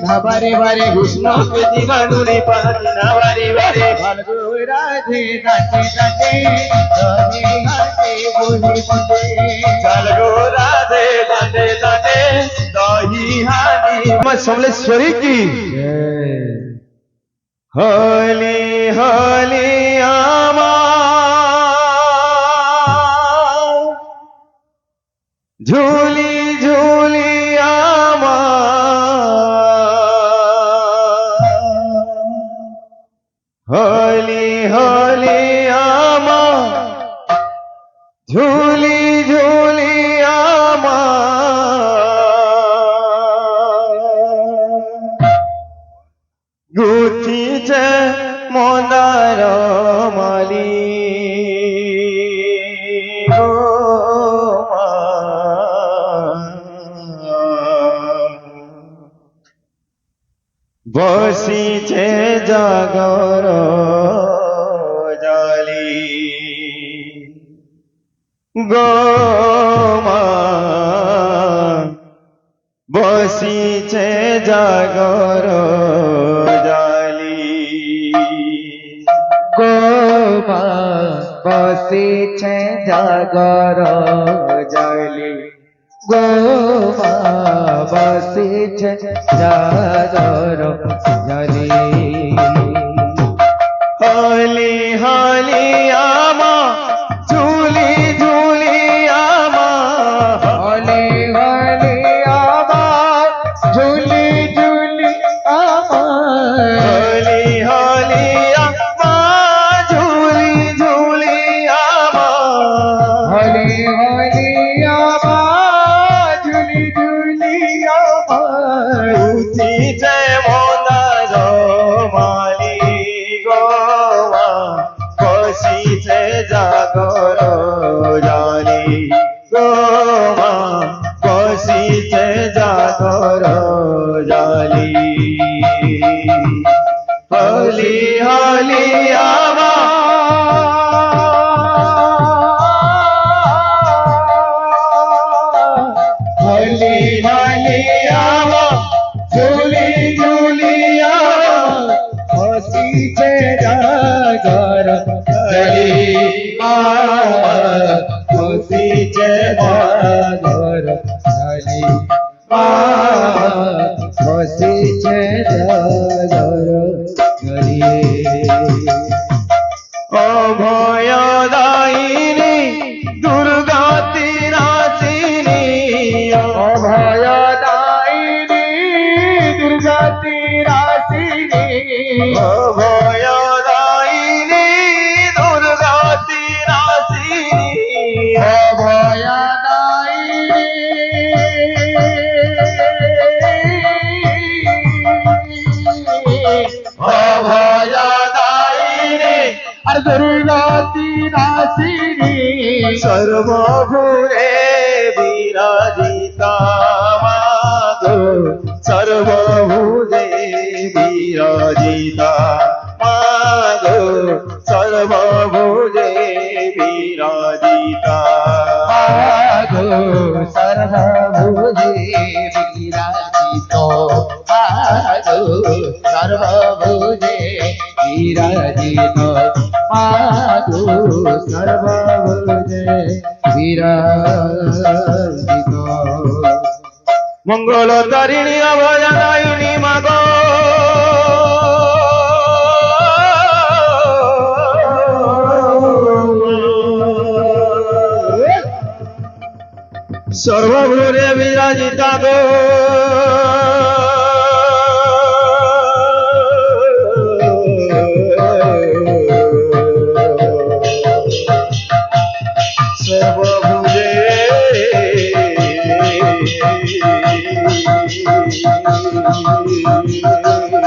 ना बारे बारे कृष्ण के जीवानुनी पाना बारे बारे फाल्गु राधे जाते जाते रहे हाथे बोले बोले फाल्गु राधे जाते जाते दही हानी मां समलेश्वरी की होली होली आमा झूली झूली आमा होली होली आमा झूली झूली आमा गुथीचे मंदार माली बसीचे जागर जाली गोमा बसीचे जागर जाली गोमा बसीचे जागर जाली गोमा बसीचे जागर जाली होली होली आमा झूली झूली आमा होली होली आमा झूली झूली आमा होली होली आमा झूली झूली आमा होली होली आमा झूली झूली आमा उठी जय मोंदार माली गोवा बसी जय जागर जाली गोवा बसी जय जागर जाली होली होली आमा होली होली आमा झूली झूली आमा बसीचे जागर जाली बसीचे जागर जाली बसीचे जागर जाली अभय दायिनी दुर्गा तीरासिनी अभय दायिनी दुर्गा तीरासिनी अभय दायिनी दुर्गा तीरासिनी अभय दायिनी अभय दायिनी अरे दुर्गा तीरासिनी सर्वभूरे विराजिता मागो सर्वभूरे विराजिता मागो सर्वभूरे विराजिता मागो सर्वभुजे विराजितो मागो सर्वभुजे विराजितो मागो सर्वभुजे विराजितो मंगल तारिणी अभयदायिनी मागो सर्वभूरे विराजिता गो सर्वभूरे विराजिता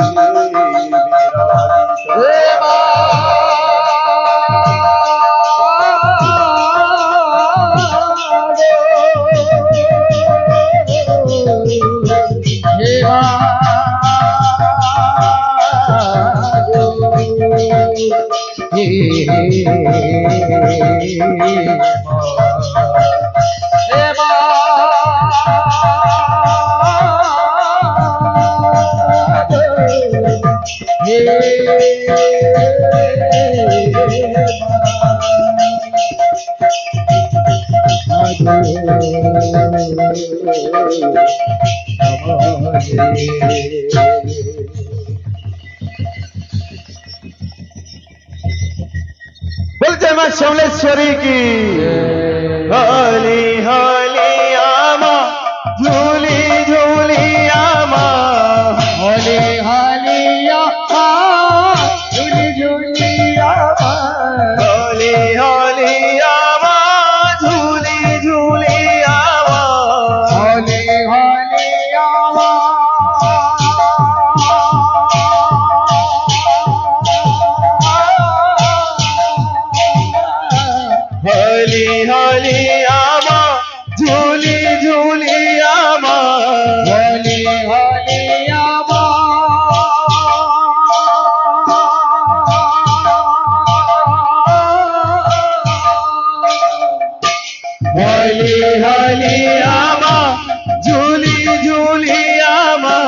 বলছে মা সমলেশ্বরী কি হলি হলি আমা ঝুলি ঝুলি আমা হলে হালিয়া ঝুলি ঝুলি আমার হলি হলি আমা ঝুলি ঝুলি আমা হলে হালিয়া হলি হলি আমা ঝুলি ঝুলি আমা হলে হালিয়া হলি হলি আমা ঝুলি ঝুলি আমা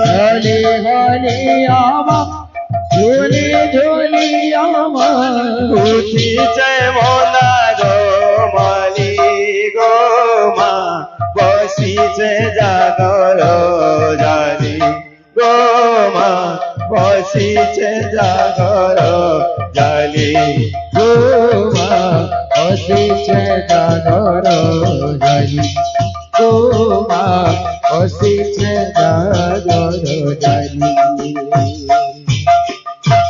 হলে হালিয়া ঝুলি ঝুলি আমার উঠিছে মনার মালি গো মা বসিছে জাগর জালি গো মা বসিছে জাগর জালি গোমা অসিছে জাগর জালি গোমা অসিছে জাগর জালি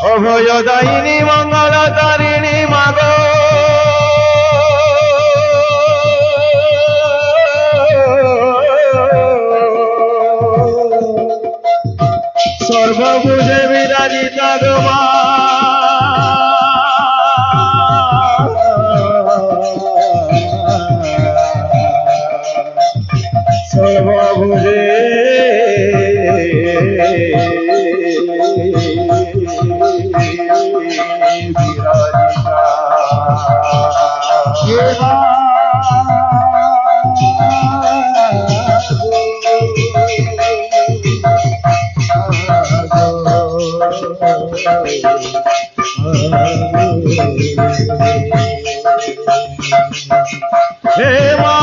অভয়দায়িনী মঙ্গলকারিণী মাগ সর্বভুজে বিরাজিতা গো মা সর্বভুজে দেবা হে মা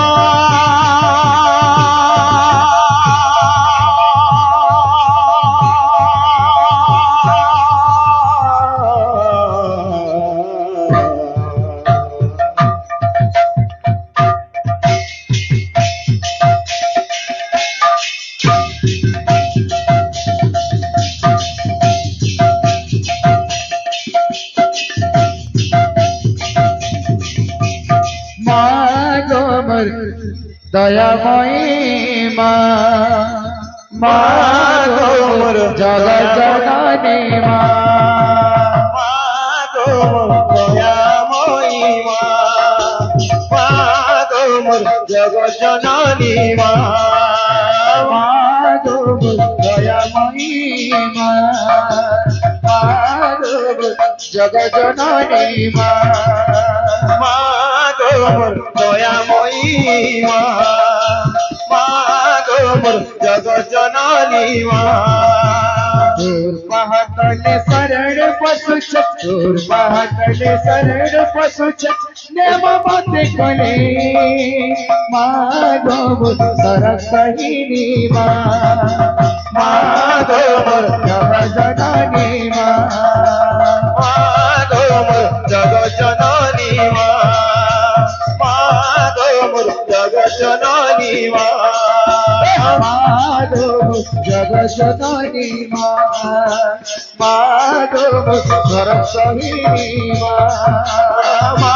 মা গোমর দয়াময়ী মা মা গোমর জগৎ জননী মা জগৎ জননী মা মা গোমর দয়াময়ী মা মা গোমর জগৎ জননী মা মা গোমর দয়াময়ী মা মা গোমর জগৎ জননী মা दूर पहातले सरळ पशु दूर पहातले सरळ पशु नेम बाते कले माधव सरसहिनी मा माधव जगजननी मा মা গোমর জগৎ জননী মা মা গোমর জগৎ জননী মা माधव जगजननी मा माधव सरसहिनी मा মা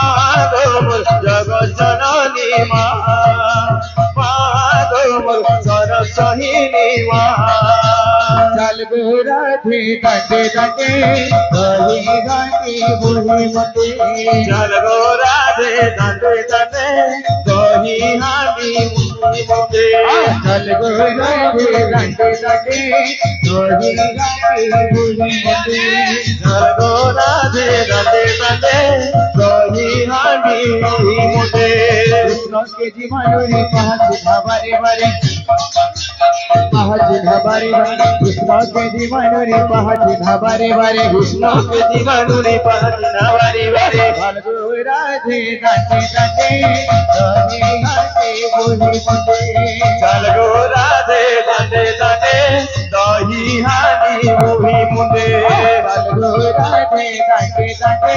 গোমর জগৎ জননী মা মা গোমর সরসহিনী মা चल राधे दंडे दंडे गली गांधी बुढ़ी मते চল গো রাধে দাঁড়ে দাঁড়ে গহি হাবি মুনি মতে चल राधे दंडे दंडे गली गांधी बुढ़ी मते চল গো রাধে দাঁড়ে দাঁড়ে গহি হাবি মুনি মতে कृष्ण কেজি মানুরি পাহাচি ধাবারে বারে পাহাচি ধাবারে বারে কৃষ্ণ কেজি মানুরি পাহাচি ধাবারে বারে কৃষ্ণ কেজি মানুরি পাহাচি না বাড়ি বাড়ি ফাল্গু রাধে দাঁতে দাঁতে রবি ঘাটে বুঝি মতে চল গো রাধে দাঁড়ে দাঁড়ে দহি হানি মুহি মুদে ফাল্গু রাধে দাঁতে দাঁতে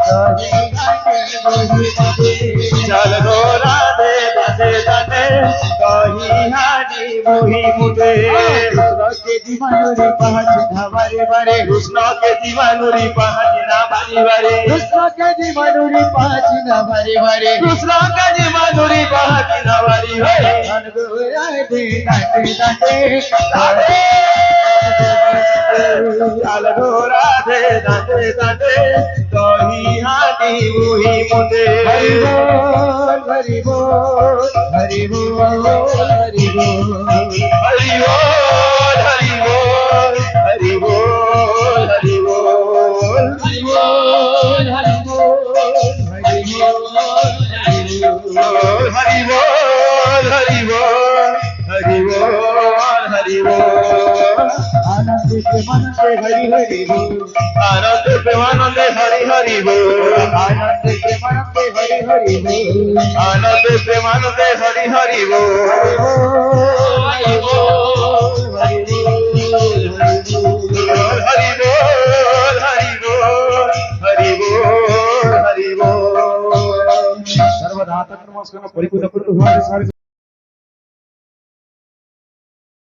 রবি ঘাটে বুঝি মতে চল গো রাধে দাঁড়ে দাঁড়ে দহি হানি মুহি মুদে কেজি মানুরি পাহাচি ধাবারে বারে কৃষ্ণ কেজি মানুরি পাহাচি না বাড়ি বাড়ি কৃষ্ণ কেজি মানুরি পাহাচি ধাবারে বারে কৃষ্ণ কেজি মানুরি পাহাচি না বাড়ি বাড়ি ফাল্গু রাধে দাঁতে দাঁতে চল গো রাধে দাঁড়ে দাঁড়ে দহি হানি মুহি মুদে হরি বল হরি বল হরি বল হরি বল হরি বল হরি বল হরি বল হরি বল হরি বল হরি বল হরি বল হরি বল হরি বল হরি বল হরি বল আনন্দিতে মনতে হরি হরি বল আনন্দে প্রেমানন্দে হরি হরি বল আনন্দিতে মনতে হরি হরি বল আনন্দে প্রেমানন্দে হরি হরি বল হরি বল হরি বল হরি বল হরি বল হরি বল হরি বল সর্বদা তন্নমস্করণ পরিপূর্ণ করতে হয়